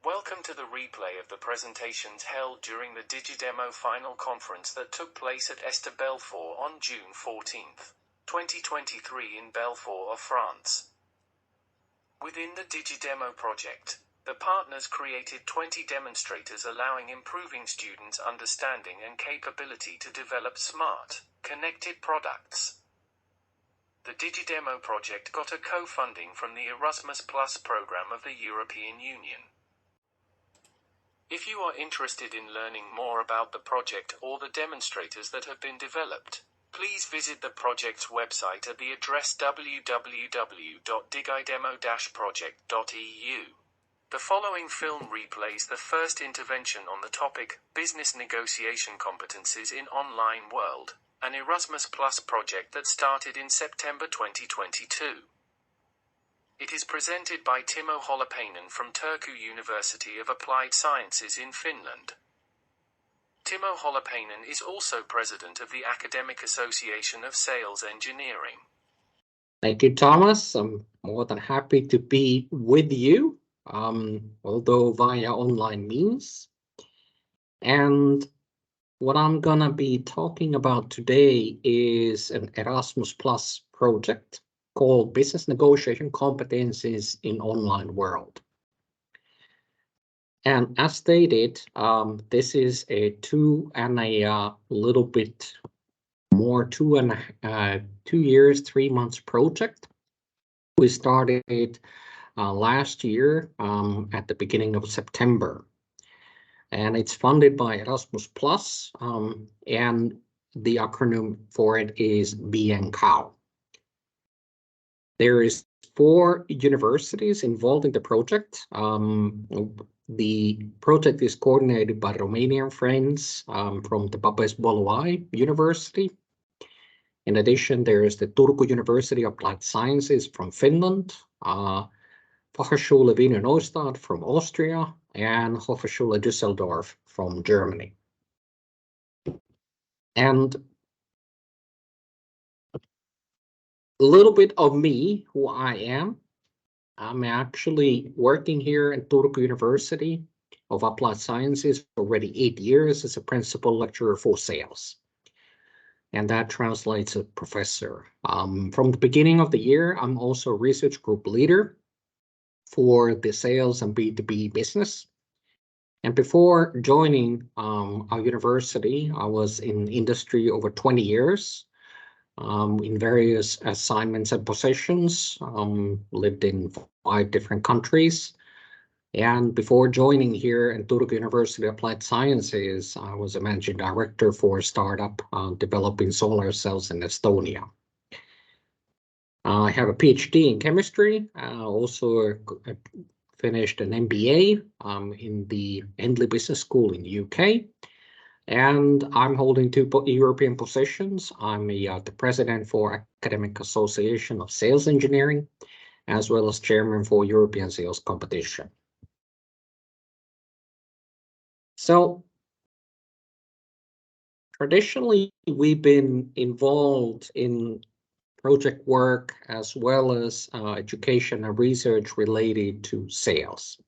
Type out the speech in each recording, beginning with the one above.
Welcome to the replay of the presentations held during the DigiDemo final conference that took place at Este Belfort on June 14, 2023 in Belfort, France. Within the DigiDemo project, the partners created 20 demonstrators allowing improving students' understanding and capability to develop smart, connected products. The DigiDemo project got a co-funding from the Erasmus Plus program of the European Union. If you are interested in learning more about the project or the demonstrators that have been developed, please visit the project's website at the address www.digidemo-project.eu. The following film replays the first intervention on the topic, Business Negotiation Competencies in Online World, an Erasmus Plus project that started in September 2022. It is presented by Timo Holopainen from Turku University of Applied Sciences in Finland. Timo Holopainen is also president of the Academic Association of Sales Engineering. Thank you, Thomas. I'm more than happy to be with you, although via online means. And what I'm gonna be talking about today is an Erasmus Plus project called Business Negotiation Competencies in Online World. And as stated, this is a 2 years, 3 months project. We started last year at the beginning of September. And it's funded by Erasmus Plus, and the acronym for it is BNCOW. There is 4 universities involved in the project. The project is coordinated by Romanian friends from the Babes-Bolyai University. In addition, there is the Turku University of Applied Sciences from Finland, Fachhochschule Wiener Neustadt from Austria, and Hochschule Düsseldorf from Germany. And a little bit of me, who I am. I'm actually working here at Turku University of Applied Sciences for already 8 years as a principal lecturer for sales. And that translates as professor. From the beginning of the year, I'm also a research group leader for the sales and B2B business. And before joining our university, I was in industry over 20 years. In various assignments and positions, lived in 5 different countries. And before joining here at Turku University of Applied Sciences, I was a managing director for a startup developing solar cells in Estonia. I have a PhD in chemistry, also finished an MBA in the Endley Business School in the UK. And I'm holding 2 European positions. I'm the president for Academic Association of Sales Engineering, as well as chairman for European Sales Competition. So, traditionally, we've been involved in project work as well as education and research related to sales.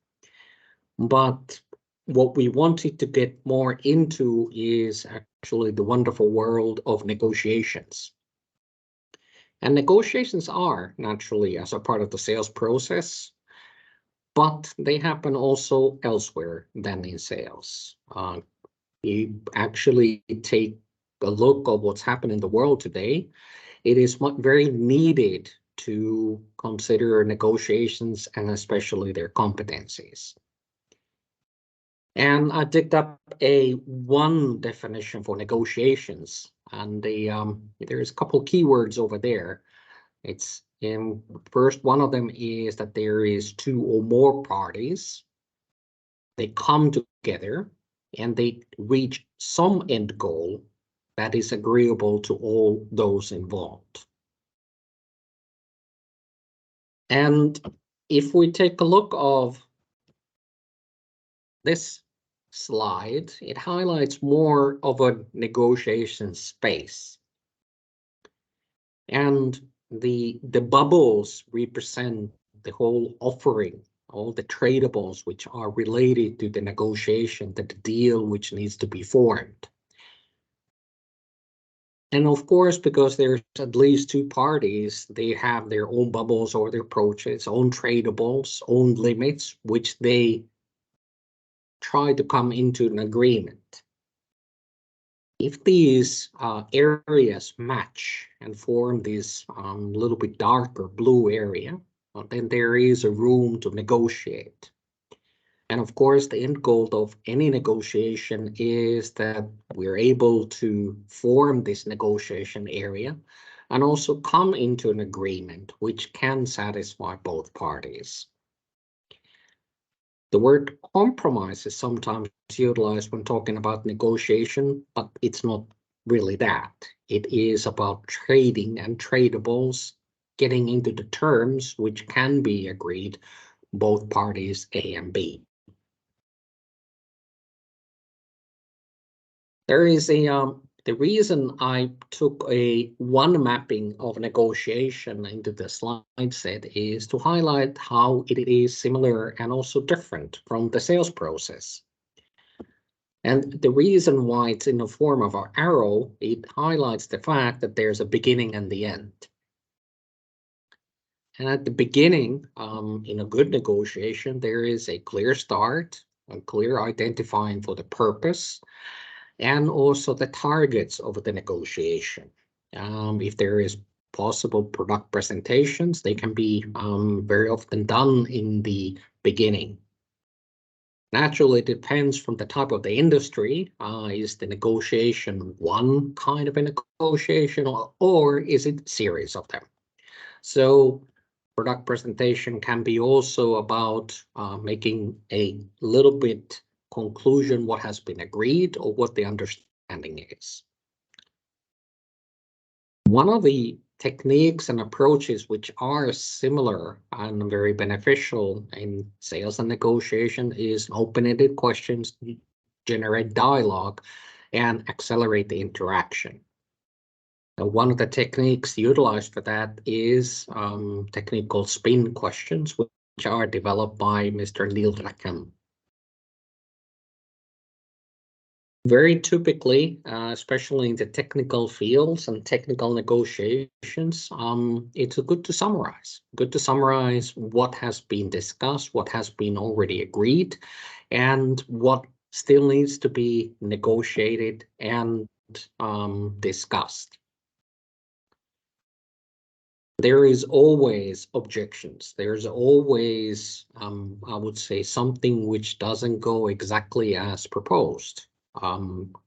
But what we wanted to get more into is actually the wonderful world of negotiations. And negotiations are naturally as a part of the sales process, but they happen also elsewhere than in sales. You actually take a look at what's happening in the world today. It is very needed to consider negotiations and especially their competencies. And I digged up one definition for negotiations, and there's a couple of keywords over there. It's first, one of them is that there is 2 or more parties. They come together and they reach some end goal that is agreeable to all those involved. And if we take a look of this slide, it highlights more of a negotiation space. And the bubbles represent the whole offering all the tradables which are related to the negotiation, the deal which needs to be formed. And of course, because there's at least two parties, they have their own bubbles or their approaches, own tradables, own limits, which they try to come into an agreement. If these areas match and form this little bit darker blue area, then there is a room to negotiate. And of course, the end goal of any negotiation is that we're able to form this negotiation area and also come into an agreement which can satisfy both parties. The word compromise is sometimes utilized when talking about negotiation, but it's not really that. It is about trading and tradables, getting into the terms which can be agreed, both parties A and B. There is the reason I took a one mapping of negotiation into the slide set is to highlight how it is similar and also different from the sales process. And the reason why it's in the form of an arrow, it highlights the fact that there's a beginning and the end. And at the beginning, in a good negotiation, there is a clear start, a clear identifying for the purpose, and also the targets of the negotiation. If there is possible product presentations, they can be very often done in the beginning. Naturally, it depends from the type of the industry. Is the negotiation one kind of a negotiation, or is it a series of them? So product presentation can be also about making a little bit conclusion what has been agreed or what the understanding is. One of the techniques and approaches which are similar and very beneficial in sales and negotiation is open-ended questions, generate dialogue, and accelerate the interaction. One of the techniques utilized for that is a technique called spin questions, which are developed by Mr. Neil Rackham. Very typically, especially in the technical fields and technical negotiations, it's good to summarize. Good to summarize what has been discussed, what has been already agreed, and what still needs to be negotiated and discussed. There is always objections. There's always, I would say, something which doesn't go exactly as proposed.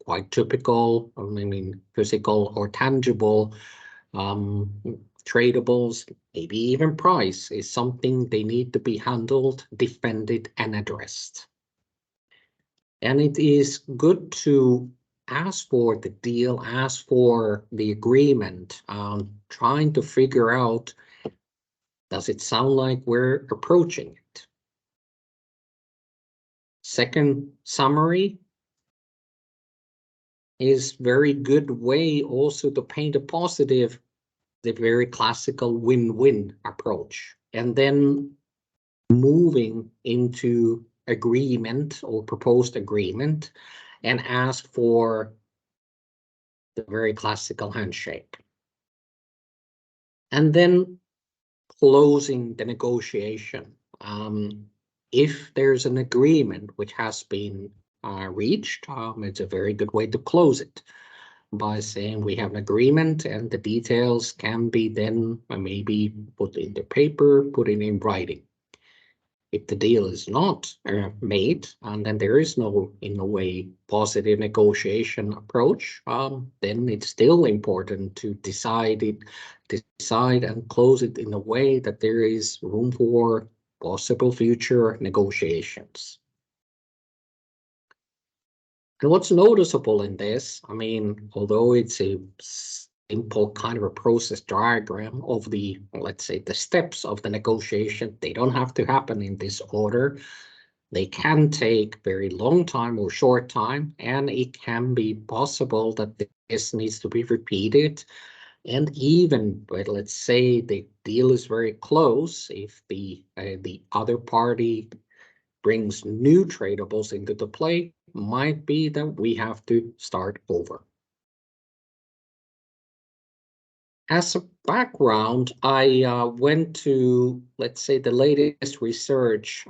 Quite typical, I mean, physical or tangible tradables, maybe even price is something they need to be handled, defended, and addressed. And it is good to ask for the deal, ask for the agreement, trying to figure out, does it sound like we're approaching it? Second summary is very good way also to paint a positive, the very classical win-win approach. And then moving into agreement or proposed agreement and ask for the very classical handshake. And then closing the negotiation. If there's an agreement which has been reached, it's a very good way to close it by saying we have an agreement and the details can be then maybe put in the paper, put in writing. If the deal is not made, and then there is no, in a way, positive negotiation approach, then it's still important to decide and close it in a way that there is room for possible future negotiations. And what's noticeable in this, I mean, although it's a simple kind of a process diagram of the, let's say, the steps of the negotiation, they don't have to happen in this order. They can take very long time or short time, and it can be possible that this needs to be repeated And even, but let's say the deal is very close, if the other party brings new tradables into the play, might be that we have to start over. As a background, I went to, let's say, the latest research,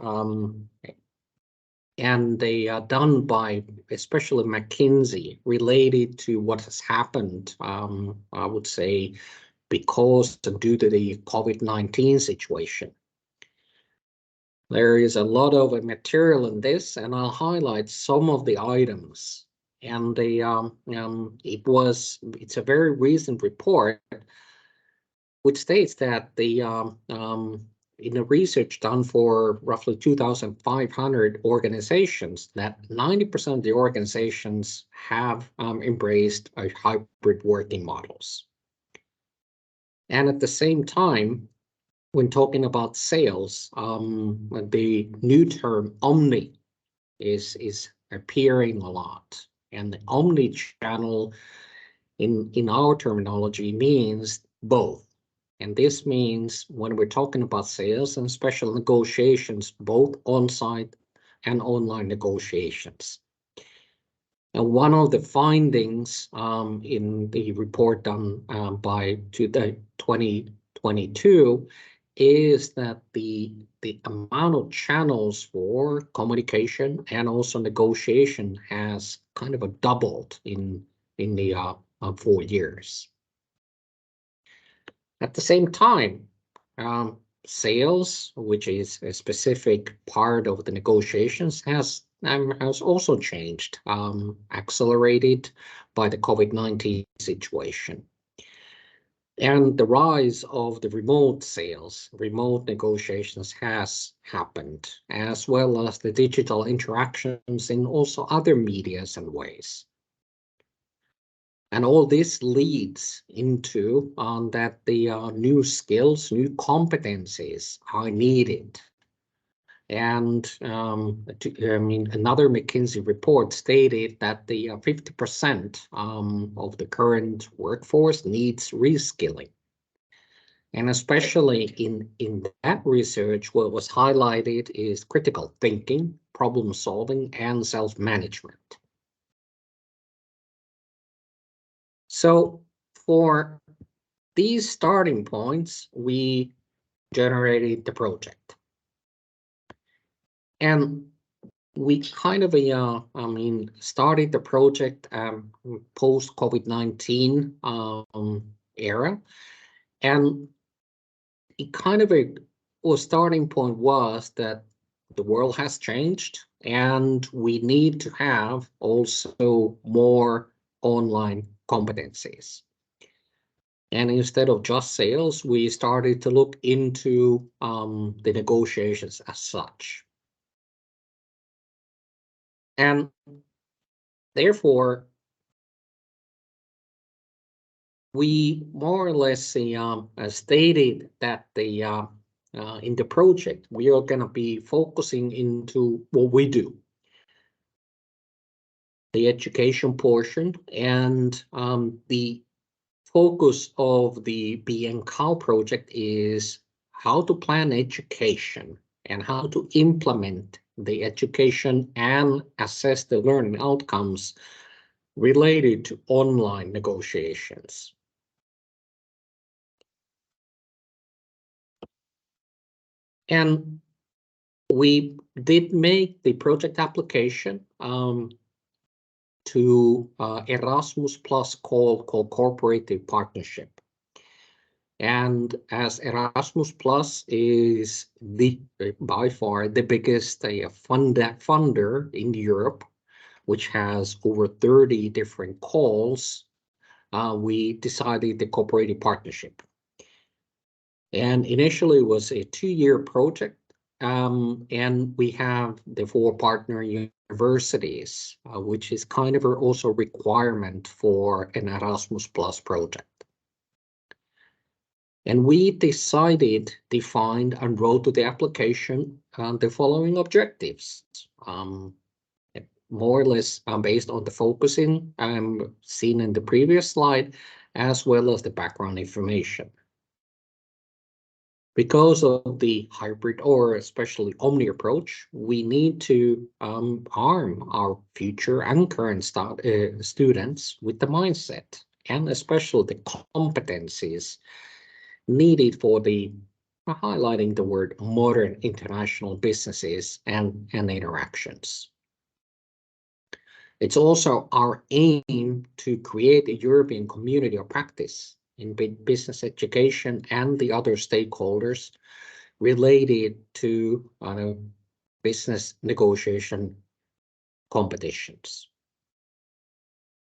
and they are done by especially McKinsey, related to what has happened, I would say, because due to the COVID-19 situation. There is a lot of material in this, and I'll highlight some of the items. And it's a very recent report which states that in a research done for roughly 2,500 organizations, that 90% of the organizations have embraced a hybrid working models. And at the same time, when talking about sales, the new term omni is appearing a lot. And the omni-channel in our terminology means both. And this means when we're talking about sales and special negotiations, both on-site and online negotiations. And one of the findings in the report done by 2022 is that the amount of channels for communication and also negotiation has kind of doubled in the 4 years. At the same time, sales, which is a specific part of the negotiations, has also changed, accelerated by the COVID-19 situation. And the rise of the remote sales, remote negotiations has happened, as well as the digital interactions in also other medias and ways. And all this leads into that the new skills, new competencies are needed. And another McKinsey report stated that the 50% of the current workforce needs reskilling. And especially in that research, what was highlighted is critical thinking, problem solving, and self-management. So for these starting points, we generated the project. And we kind of, started the project post-COVID-19 era. And it kind of starting point was that the world has changed and we need to have also more online competencies. And instead of just sales, we started to look into the negotiations as such. And therefore, we more or less stated that in the project, we are going to be focusing into what we do. The education portion, and the focus of the BNCOW project is how to plan education and how to implement the education and assess the learning outcomes related to online negotiations. And we did make the project application to Erasmus Plus called Cooperative Partnership. And as Erasmus Plus is by far the biggest funder in Europe, which has over 30 different calls, we decided the Cooperative Partnership. And initially it was a 2-year project. And we have the 4 partner universities, which is kind of also a requirement for an Erasmus Plus project. And we defined and wrote to the application the following objectives, more or less based on the focusing seen in the previous slide, as well as the background information. Because of the hybrid or especially omni approach, we need to arm our future and current students with the mindset and especially the competencies needed for the highlighting the word modern international businesses and interactions. It's also our aim to create a European community of practice in business education and the other stakeholders related to business negotiation competitions.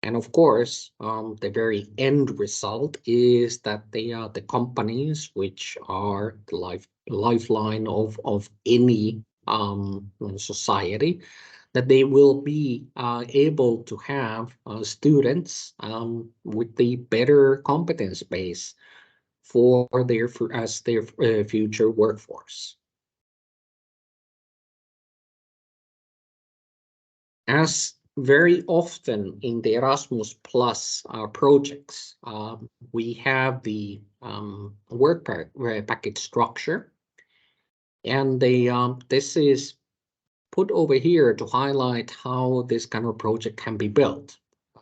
And of course, the very end result is that they are the companies which are the lifeline of any society, that they will be able to have students with the better competence base for their future workforce. As very often in the Erasmus Plus projects, we have the work package structure, and this is put over here to highlight how this kind of project can be built.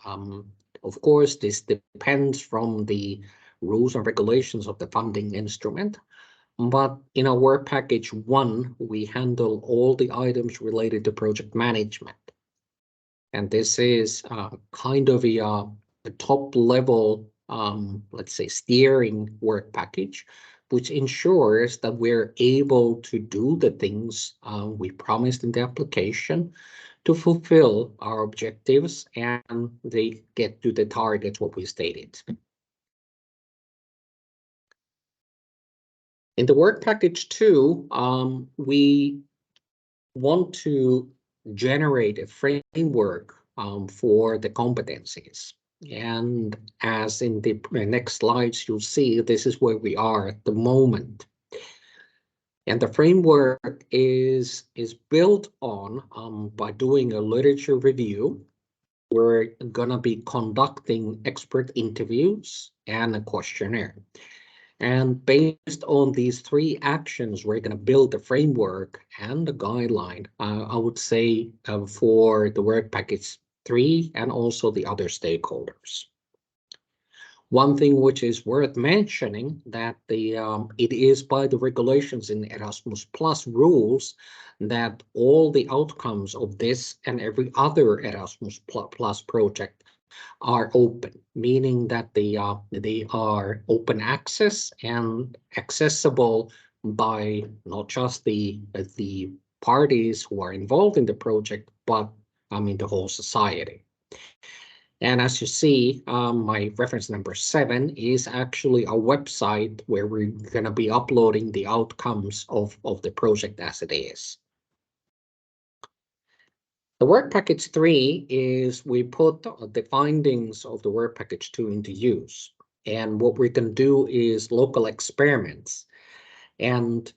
Of course, this depends from the rules and regulations of the funding instrument, but in our work package 1, we handle all the items related to project management. And this is kind of a top level, let's say, steering work package, which ensures that we're able to do the things we promised in the application to fulfill our objectives and they get to the targets what we stated. In the work package 2, we want to generate a framework for the competencies. And as in the next slides, you'll see this is where we are at the moment. And the framework is built on by doing a literature review. We're going to be conducting expert interviews and a questionnaire. And based on these 3 actions, we're going to build the framework and the guideline, I would say, for the work package 3 and also the other stakeholders. One thing which is worth mentioning that it is by the regulations in Erasmus Plus rules that all the outcomes of this and every other Erasmus Plus project are open, meaning that they are open access and accessible by not just the parties who are involved in the project, but the whole society. And as you see, my reference number 7 is actually a website where we're going to be uploading the outcomes of the project as it is. The work package 3 is we put the findings of the work package 2 into use. And what we can do is local experiments. And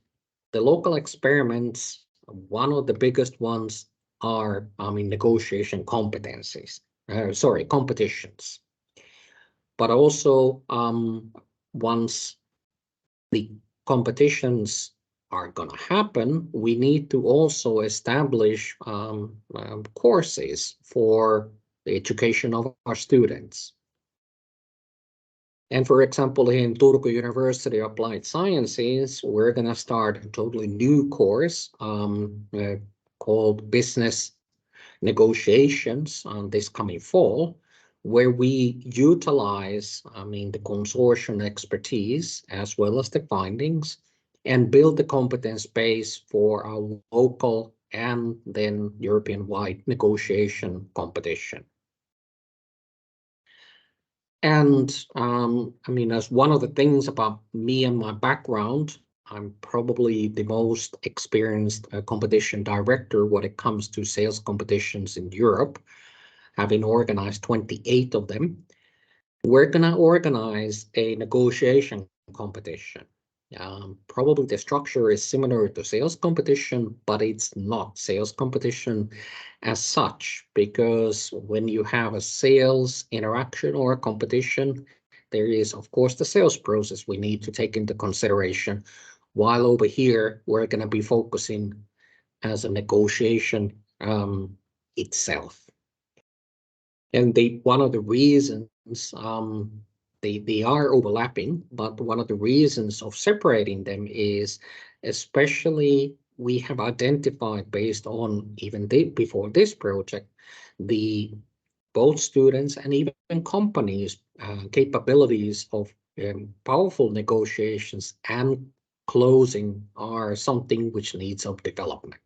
the local experiments, one of the biggest ones are negotiation competitions. But also once the competitions are going to happen, we need to also establish courses for the education of our students. And for example, in Turku University Applied Sciences, we're going to start a totally new course called Business Negotiations this coming fall, where we utilize, the consortium expertise as well as the findings and build the competence base for our local and then European-wide negotiation competition. And as one of the things about me and my background, I'm probably the most experienced competition director when it comes to sales competitions in Europe, having organized 28 of them. We're going to organize a negotiation competition. Probably the structure is similar to sales competition, but it's not sales competition as such, because when you have a sales interaction or a competition, there is, of course, the sales process we need to take into consideration, while over here, we're going to be focusing as a negotiation itself. And one of the reasons they are overlapping, but one of the reasons of separating them is, especially we have identified based on even before this project, the both students and even companies capabilities of powerful negotiations and closing are something which needs of development.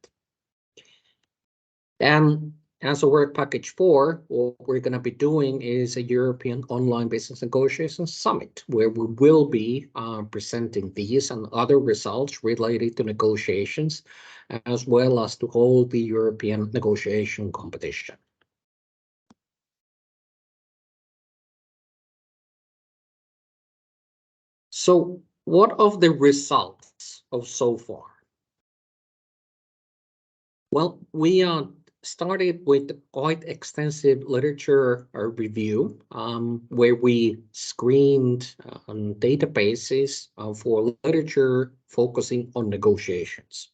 And as a work package 4, what we're going to be doing is a European Online Business Negotiations Summit, where we will be presenting these and other results related to negotiations, as well as to hold the European negotiation competition. So what of the results of so far? Well, we started with quite extensive literature review, where we screened databases for literature focusing on negotiations.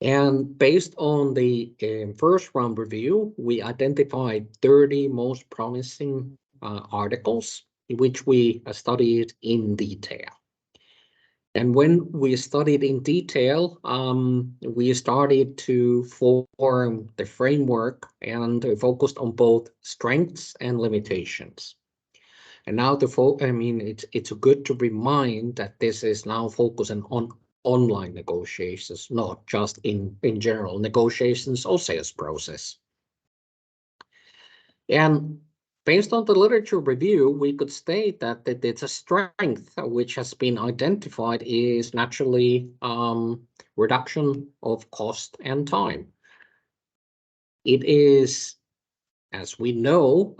And based on the first round review, we identified 30 most promising articles, which we studied in detail. And when we studied in detail, we started to form the framework and focused on both strengths and limitations. And now it's good to remind that this is now focusing on online negotiations, not just in general negotiations or sales process. And based on the literature review, we could state that it's a strength which has been identified is naturally reduction of cost and time. It is, as we know,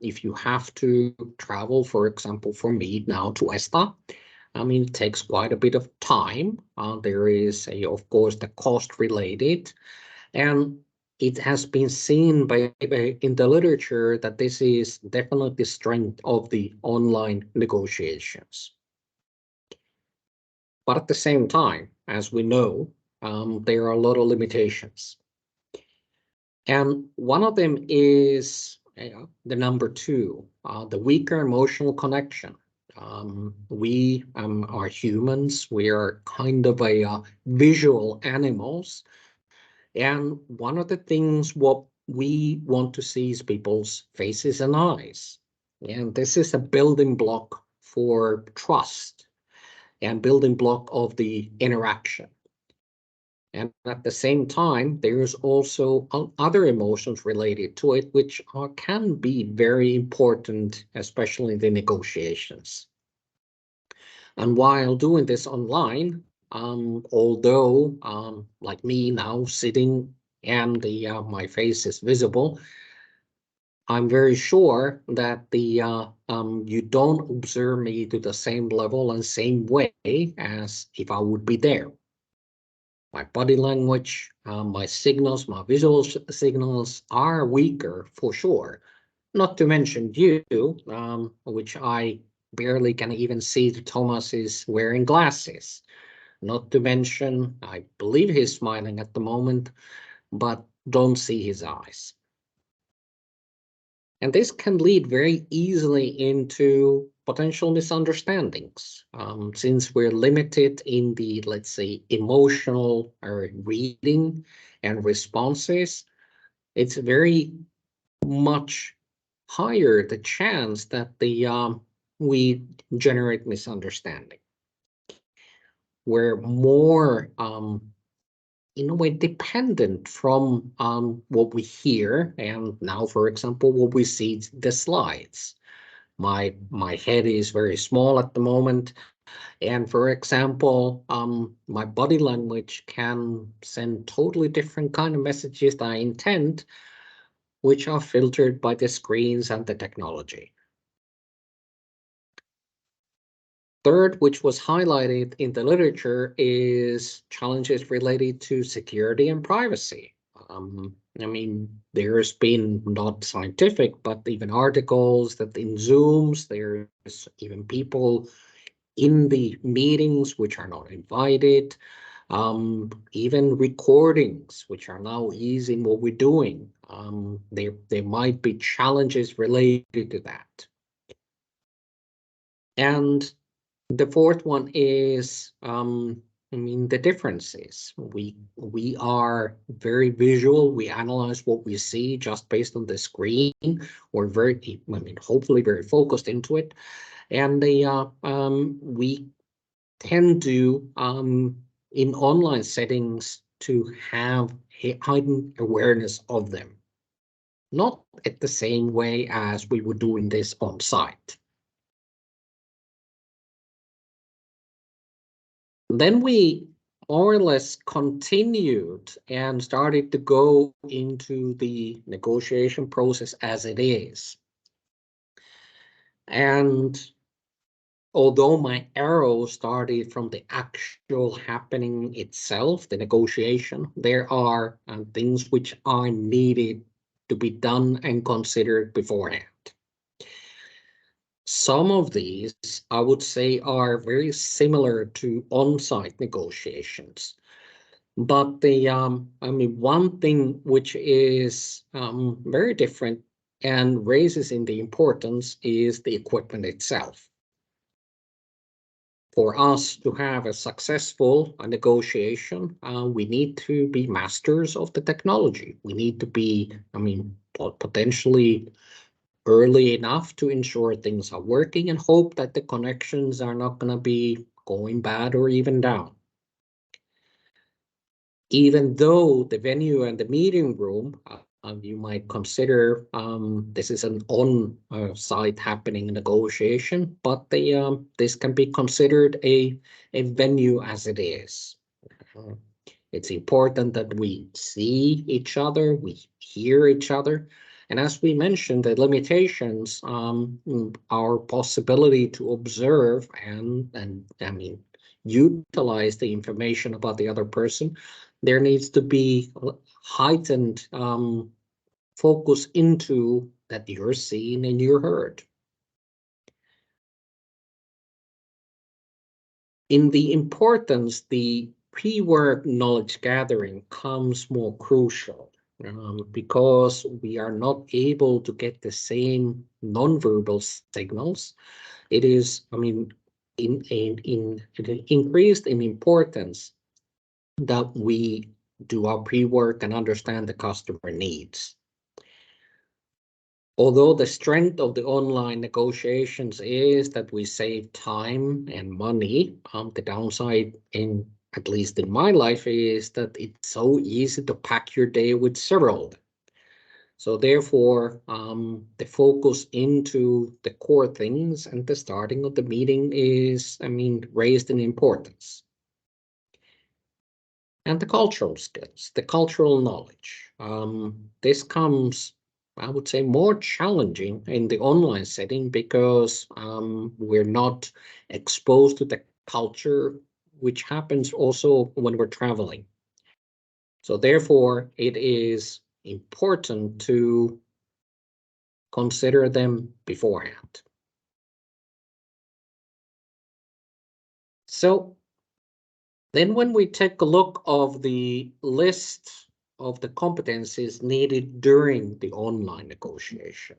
if you have to travel, for example, for me now to ESTA, it takes quite a bit of time. There is, of course, the cost related, and it has been seen in the literature that this is definitely the strength of the online negotiations. But at the same time, as we know, there are a lot of limitations. And one of them is the number 2, the weaker emotional connection. We are humans. We are kind of visual animals. And one of the things what we want to see is people's faces and eyes. And this is a building block for trust and building block of the interaction. And at the same time, there's also other emotions related to it, which can be very important, especially in the negotiations. And while doing this online, although like me now sitting and my face is visible, I'm very sure that you don't observe me to the same level and same way as if I would be there. My body language, my signals, my visual signals are weaker for sure. Not to mention you, which I barely can even see that Thomas is wearing glasses. Not to mention, I believe he's smiling at the moment, but don't see his eyes. And this can lead very easily into potential misunderstandings, since we're limited in the, let's say, emotional reading and responses. It's very much higher the chance that we generate misunderstanding. We're more in a way dependent from what we hear, and now, for example, what we see the slides. My head is very small at the moment, and for example, my body language can send totally different kind of messages that I intend, which are filtered by the screens and the technology. Third, which was highlighted in the literature, is challenges related to security and privacy. I mean, there's been not scientific, but even articles that in Zooms, there's even people in the meetings which are not invited, even recordings which are now easy in what we're doing. There might be challenges related to that. And the fourth one is, I mean, the differences. We are very visual. We analyze what we see just based on the screen. We're very, I mean, hopefully very focused into it. And we tend to, in online settings, to have heightened awareness of them. Not at the same way as we would do in this on site. Then we more or less continued and started to go into the negotiation process as it is. And although my arrow started from the actual happening itself, the negotiation, there are things which are needed to be done and considered beforehand. Some of these, I would say, are very similar to on-site negotiations. But the, I mean, one thing which is very different and raises in the importance is the equipment itself. For us to have a successful negotiation, we need to be masters of the technology. We need to be, I mean, potentially early enough to ensure things are working and hope that the connections are not going to be going bad or even down. Even though the venue and the meeting room, you might consider this is an on-site happening negotiation, but this can be considered a venue as it is. It's important that we see each other, we hear each other, and as we mentioned, the limitations, our possibility to observe and I mean, utilize the information about the other person, there needs to be heightened focus into that you're seen and you're heard. In the importance, the pre-work knowledge gathering comes more crucial. Because we are not able to get the same nonverbal signals, it is, I mean, it increased in importance that we do our pre-work and understand the customer needs. Although the strength of the online negotiations is that we save time and money, the downside in at least in my life is that it's so easy to pack your day with several. So therefore, the focus into the core things and the starting of the meeting is, I mean, raised in importance. And the cultural skills, the cultural knowledge. This comes, I would say, more challenging in the online setting because we're not exposed to the culture, which happens also when we're traveling. So therefore, it is important to consider them beforehand. So then when we take a look of the list of the competencies needed during the online negotiation,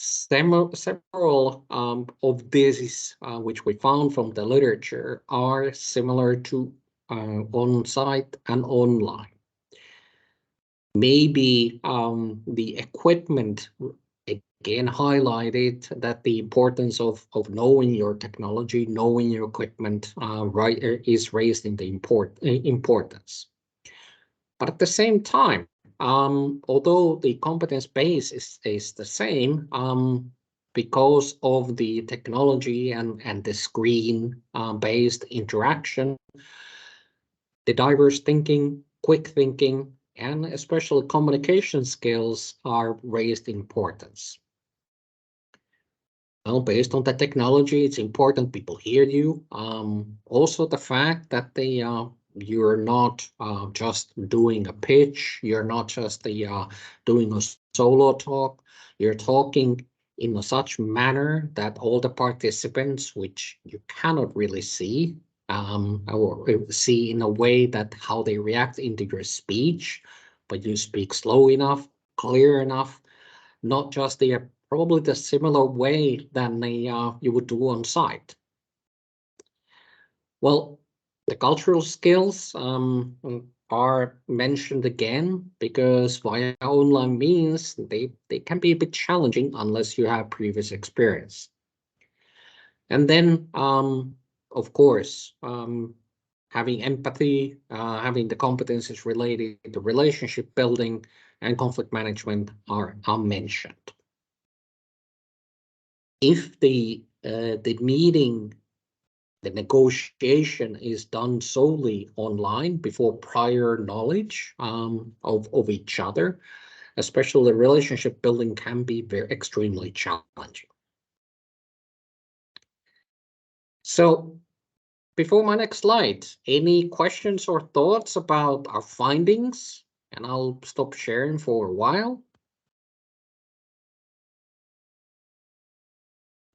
several of these, which we found from the literature, are similar to on-site and online. Maybe the equipment again highlighted that the importance of knowing your technology, knowing your equipment, is raised in the importance. But at the same time, although the competence base is the same, because of the technology and the screen based interaction, the diverse thinking, quick thinking, and especially communication skills are raised in importance. Well, based on the technology, it's important people hear you. Also, the fact that you're not just doing a pitch, you're not just doing a solo talk, you're talking in a such manner that all the participants, which you cannot really see, or see in a way that how they react into your speech, but you speak slow enough, clear enough, not just probably the similar way than you would do on site. Well, the cultural skills are mentioned again because via online means they can be a bit challenging unless you have previous experience. And then, of course, having empathy, having the competencies related to relationship building and conflict management are mentioned. If the meeting, the negotiation is done solely online before prior knowledge of each other, especially the relationship building can be extremely challenging. So before my next slide, any questions or thoughts about our findings? And I'll stop sharing for a while.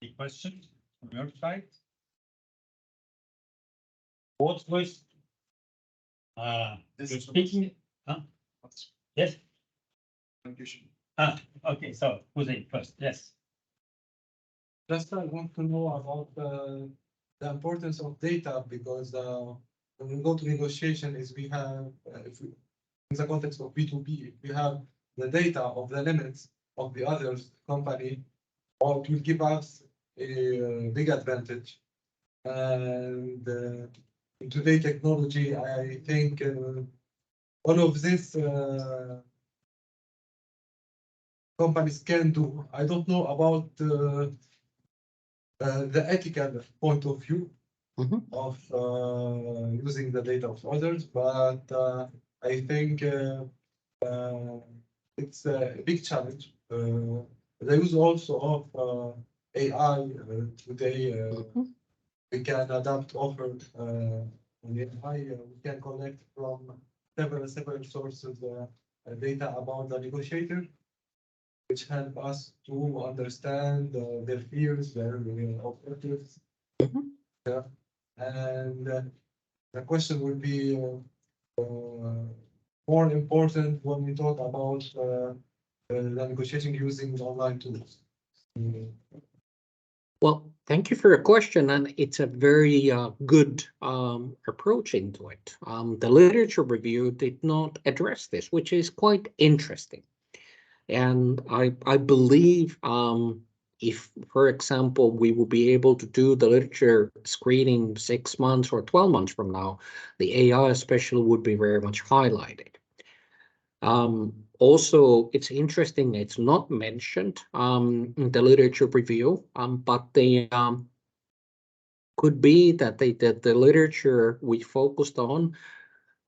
Any questions from your side? What was you're speaking? Huh? Yes. Okay. So who's in first? Yes. Just I want to know about the importance of data because when we go to negotiation, is we have if we, in the context of B2B, if we have the data of the limits of the other company, or it will give us a big advantage. And in today's technology, I think all of this companies can do. I don't know about the ethical point of view of using the data of others, but I think it's a big challenge. The use also of AI today, we can adapt offer on AI. We can collect from several sources data about the negotiator, which help us to understand their fears, their objectives. Yeah. And the question will be more important when we talk about the negotiation using online tools. Well, thank you for your question, and it's a very good approach into it. The literature review did not address this, which is quite interesting. And I believe if, for example, we will be able to do the literature screening 6 months or 12 months from now, the AI especially would be very much highlighted. Also, it's interesting, it's not mentioned in the literature review, but they could be that the literature we focused on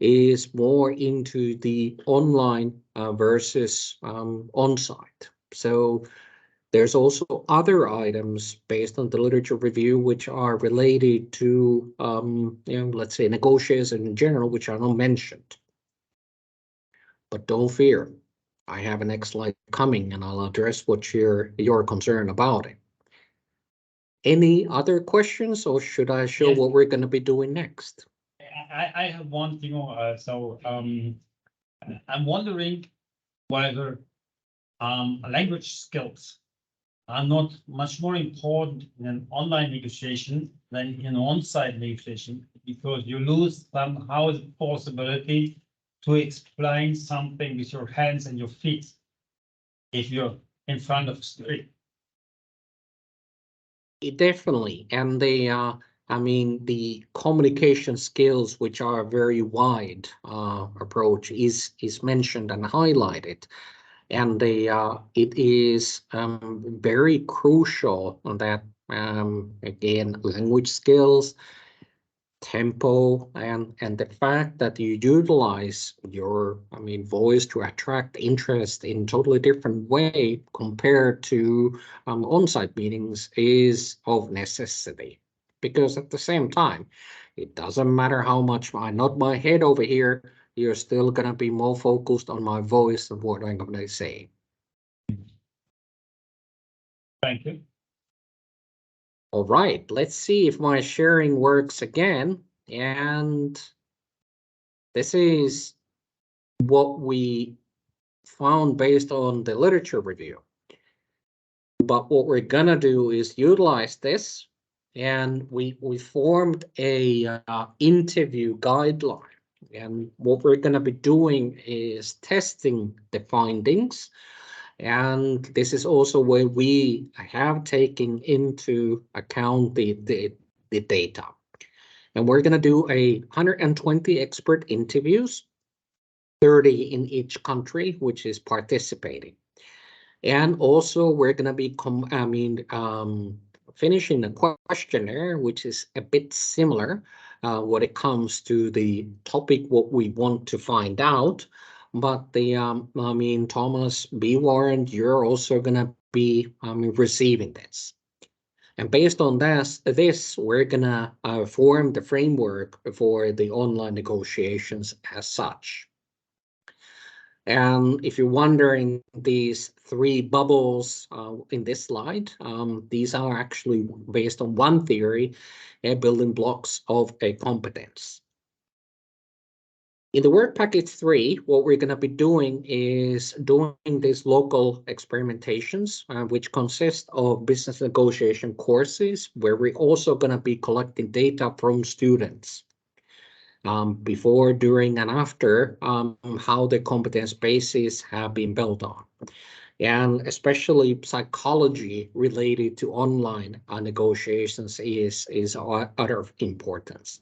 is more into the online versus on-site. So there's also other items based on the literature review which are related to, let's say negotiations in general, which are not mentioned. But don't fear, I have a next slide coming and I'll address what your concern about it. Any other questions, or should I show what we're going to be doing next? I have one thing. I'm wondering whether language skills are not much more important in an online negotiation than in an on-site negotiation, because you lose somehow the possibility to explain something with your hands and your feet if you're in front of a screen. Definitely, and the communication skills, which are a very wide approach, is mentioned and highlighted, and it is very crucial that again, language skills, tempo, and the fact that you utilize your voice to attract interest in totally different way compared to on-site meetings is of necessity, because at the same time It doesn't matter how much I nod my head over here, you're still gonna be more focused on my voice and what I'm gonna say. Thank you. All right, let's see if my sharing works again. And this is what we found based on the literature review. But what we're gonna do is utilize this, and we formed a interview guideline. And what we're gonna be doing is testing the findings. And this is also where we have taken into account the data. And we're going to do 120 expert interviews, 30 in each country, which is participating. And also we're going to be finishing a questionnaire, which is a bit similar when it comes to the topic, what we want to find out. But Thomas B. Warren, you're also going to be receiving this. And based on this, we're going to form the framework for the online negotiations as such. And if you're wondering, these three bubbles in this slide, these are actually based on one theory, building blocks of a competence. In the work package 3, what we're going to be doing is doing these local experimentations, which consist of business negotiation courses, where we're also going to be collecting data from students. Before, during, and after, how the competence bases have been built on. And especially psychology related to online negotiations is other importance.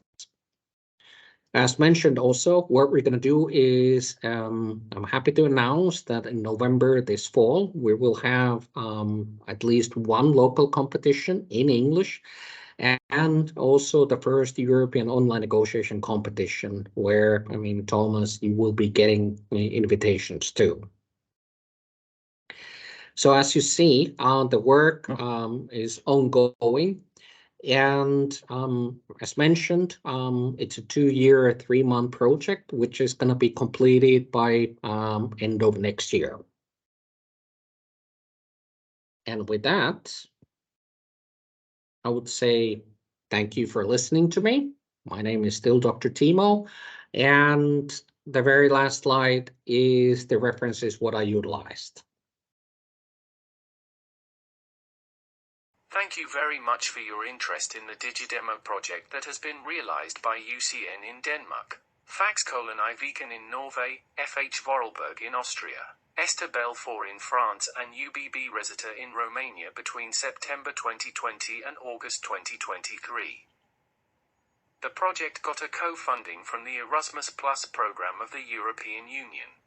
As mentioned also, what we're going to do is, I'm happy to announce that in November this fall, we will have at least one local competition in English, and also the first European online negotiation competition where, Thomas, you will be getting invitations too. So as you see, the work is ongoing. And as mentioned, it's a 2-year, 3-month project, which is going to be completed by end of next year. And with that, I would say thank you for listening to me. My name is still Dr. Timo, and the very last slide is the references what I utilized. Thank you very much for your interest in the DigiDemo-Project that has been realized by UCN in Denmark, Faxkolon I Viken in Norway, FH Vorarlberg in Austria, Esther Belfort in France, and UBB Resita in Romania between September 2020 and August 2023. The project got a co-funding from the Erasmus Plus program of the European Union.